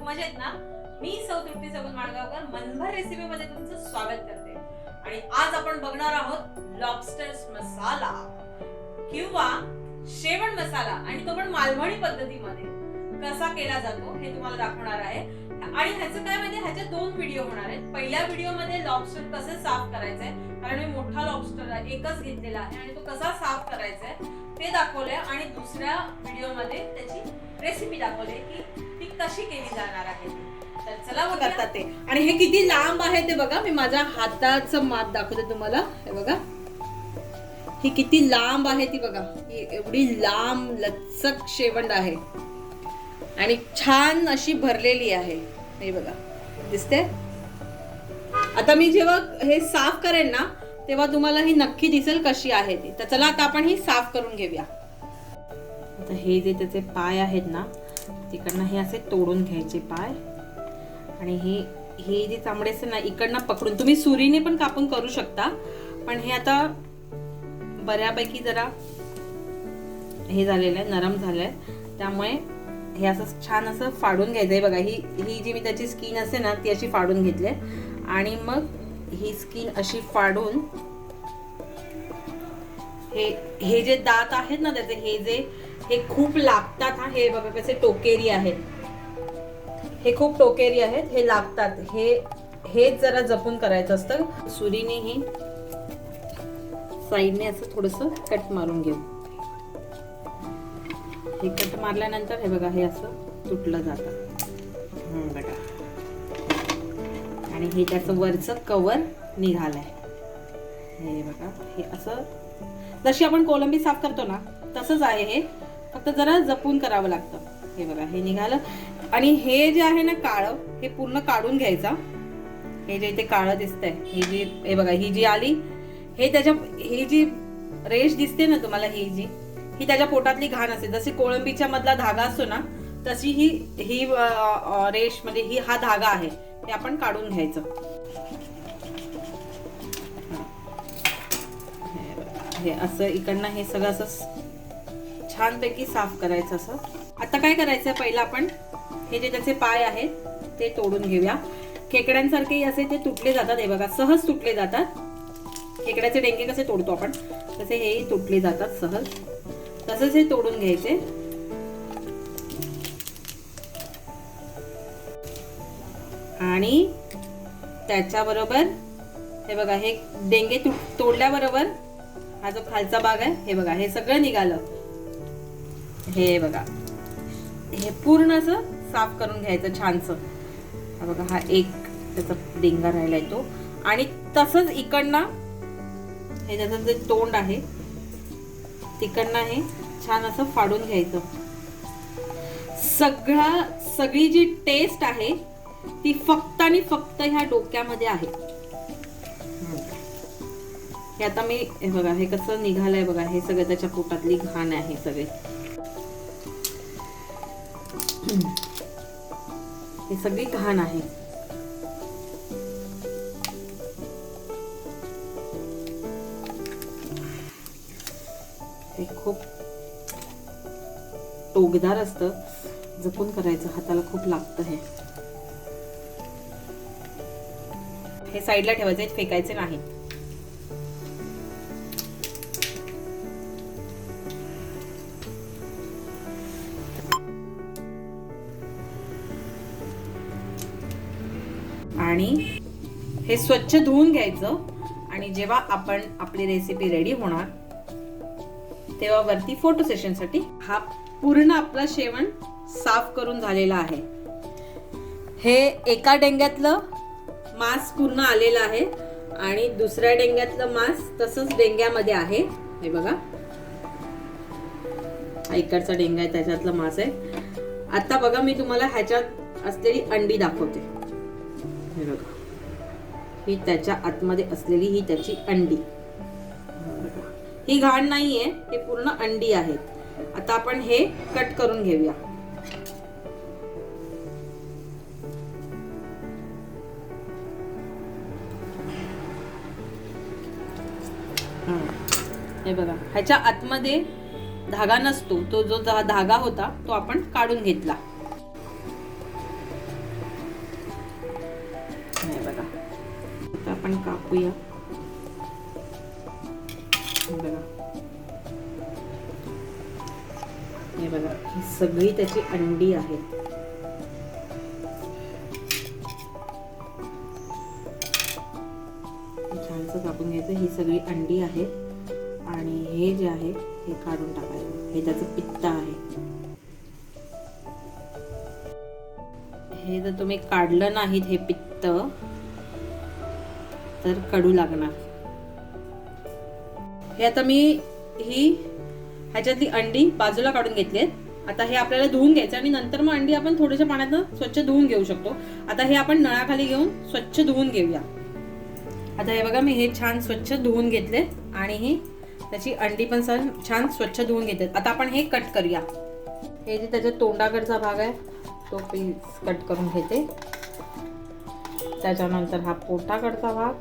मजेत ना? मी सौ तृप्ती सगुण माडगावकर मनभर रेसिपी मध्ये तुमचं स्वागत करते. आणि आज आपण बघणार आहोत लॉबस्टर मसाला किंवा शेवण मसाला, आणि तो पण मालवणी पद्धतीमध्ये कसा केला जातो हे तुम्हाला दाखवणार आहे. आणि ह्याचं काय म्हणजे ह्याचे दोन व्हिडिओ होणार आहेत. पहिल्या व्हिडिओ मध्ये लॉबस्टर कसे साफ करायचे, कारण मी मोठा लॉबस्टर एकच घेतलेला आहे आणि तो कसा साफ करायचा आहे ते दाखवले. आणि दुसऱ्या व्हिडिओ मध्ये त्याची रेसिपी दाखवली की ती कशी केली जाणार आहे. तर चला करतात ते. आणि हे किती लांब आहे ते बघा. मी माझ्या हाताचं माप दाखवते तुम्हाला. हे बघा, ही किती लांब आहे ती बघा. ही एवढी लांब लचक शेवंड आहे आणि छान अशी भरलेली आहे. हे बघा, दिसते. आता मी जेव्हा हे साफ करेन ना तेव्हा तुम्हाला ही नक्की दिसेल कशी आहे ती. तर चला आता आपण ही साफ करून घेऊया. आता हे जे त्याचे पाय आहेत ना, तिकडनं हे असे तोडून घ्यायचे पाय. आणि हे जे चामडे असते ना इकडनं पकडून, तुम्ही सुरीने पण कापून करू शकता, पण हे आता बऱ्यापैकी जरा हे झालेलं आहे, नरम झालंय, त्यामुळे हे असं छान असं फाडून घ्यायचंय. बघा, ही जी मी त्याची स्किन असते ना ती अशी फाडून घेतली. आणि मग ही स्किन अशी फाडून हे जे दात आहेत ना त्याचे, हे खूप लागतात. हा, हे बघा कसे टोकेरी आहेत, हे खूप टोकेरी आहेत, हे लागतात. हे जरा जपून करायचं असतं. सुरीने ही साईडने असं थोडंसं कट मारून घेऊ. हे कट मारल्यानंतर हे बघा, हे असं तुटलं जातं बघा. आणि हे त्याचं वरचं कवर निघालंय. हे बघा, हे असं जशी आपण कोलंबी साफ करतो ना तसंच आहे हे, फक्त जरा जपून करावं लागतं. हे बघा, हे निघालं. आणि हे जे आहे ना काळं, हे पूर्ण काढून घ्यायचा. हे जे इथे काळं दिसतंय, हे बघा, ही जी आली, ही जी रेष दिसते ना तुम्हाला, ही त्याच्या पोटातली घाण असते. जशी कोळंबीच्या मधला धागा असतो ना तशी ही रेष, म्हणजे हा धागा आहे, हे आपण काढून घ्यायचं. हे असं इकडनं हे सगळं असं छानपैकी साफ करायचं. असं आता काय करायचं, पहिलं आपण हे जे त्याचे पाय आहेत ते तोडून घेऊया. खेकड्यांसारखे असे ते तुटले जातात. हे बघा, सहज तुटले जातात. खेकड्याचे डेंगे कसे तोडतो आपण तसे हेही तुटले जातात सहज. तसंच हे तोडून घ्यायचे. आणि त्याच्याबरोबर हे बघा, हे डेंगे तोडल्याबरोबर हा जो खालचा भाग आहे, हे बघा, हे सगळं निघालं. हे बघा, हे पूर्ण असं साफ करून घ्यायचं छानसं. हा बघा, हा एक त्याचा डेंगा राहिलाय तो. आणि तसंच इकडनं हे त्याचं जे तोंड आहे तिकडनं हे छान असं फाडून घ्यायचं. सगळी जी टेस्ट आहे ती फक्त आणि फक्त ह्या डोक्यामध्ये आहे. हे आता मी, हे बघा, हे कसं निघालंय बघा. हे सगळं त्याच्या पोटातली घाण आहे सगळे. हे सगळी घाण आहे. हे खूप टोकदार असतं, जपून करायचं, हाताला खूप लागतं. हे साईडला ठेवायचे, फेकायचे नाही. आणि हे स्वच्छ धुवून घ्यायचं. आणि जेव्हा आपण आपली रेसिपी रेडी होणार तेव्हा वरती फोटो सेशन साठी हा पूर्ण आपला शेवण साफ करून झालेला आहे. हे एका डेंग्यातलं मांस पूर्ण आलेलं आहे आणि दुसऱ्या डेंग्यातलं मांस तसंच डेंग्यामध्ये आहे. हे बघा, इकडचा डेंगा आहे, त्याच्यातलं मांस आहे. आता बघा, मी तुम्हाला ह्याच्यात असलेली अंडी दाखवते. हे बघा, ही त्याच्या आतमध्ये असलेली ही त्याची अंडी. ही घाण नाहीये, हे पूर्ण अंडी आहेत. आता आपण हे कट करून घेऊया. हे बघा, ह्याच्या आतमध्ये धागा नसतो, तो जो धागा होता तो आपण काढून घेतला. आपण कापूया. बघा, हे बघा, ही सगळी त्याची अंडी आहेत. छानसं कापून घ्यायचं. ही सगळी अंडी आहेत आणि हे जे आहे हे काढून टाकायचं. हे त्याचं पित्त आहे. हे जर तुम्ही काढलं नाहीत हे पित्त तर कडू लागणार. हे आता मी ह्याच्यातली अंडी बाजूला काढून घेतलीत. आता हे आपल्याला धुवून घ्यायचं आणि नंतर मग अंडी आपण थोड्याशा पाण्यात स्वच्छ धुवून घेऊ शकतो. आता हे आपण नळाखाली घेऊन स्वच्छ धुवून घेऊया. आता हे बघा, मी हे छान स्वच्छ धुवून घेतले आणि ही त्याची अंडी पण छान स्वच्छ धुवून घेतले. आता आपण हे कट करूया. हे जे त्याच्या तोंडाकडचा भाग आहे तो पीस कट करून घेते. त्याच्यानंतर हा पोटाकडचा भाग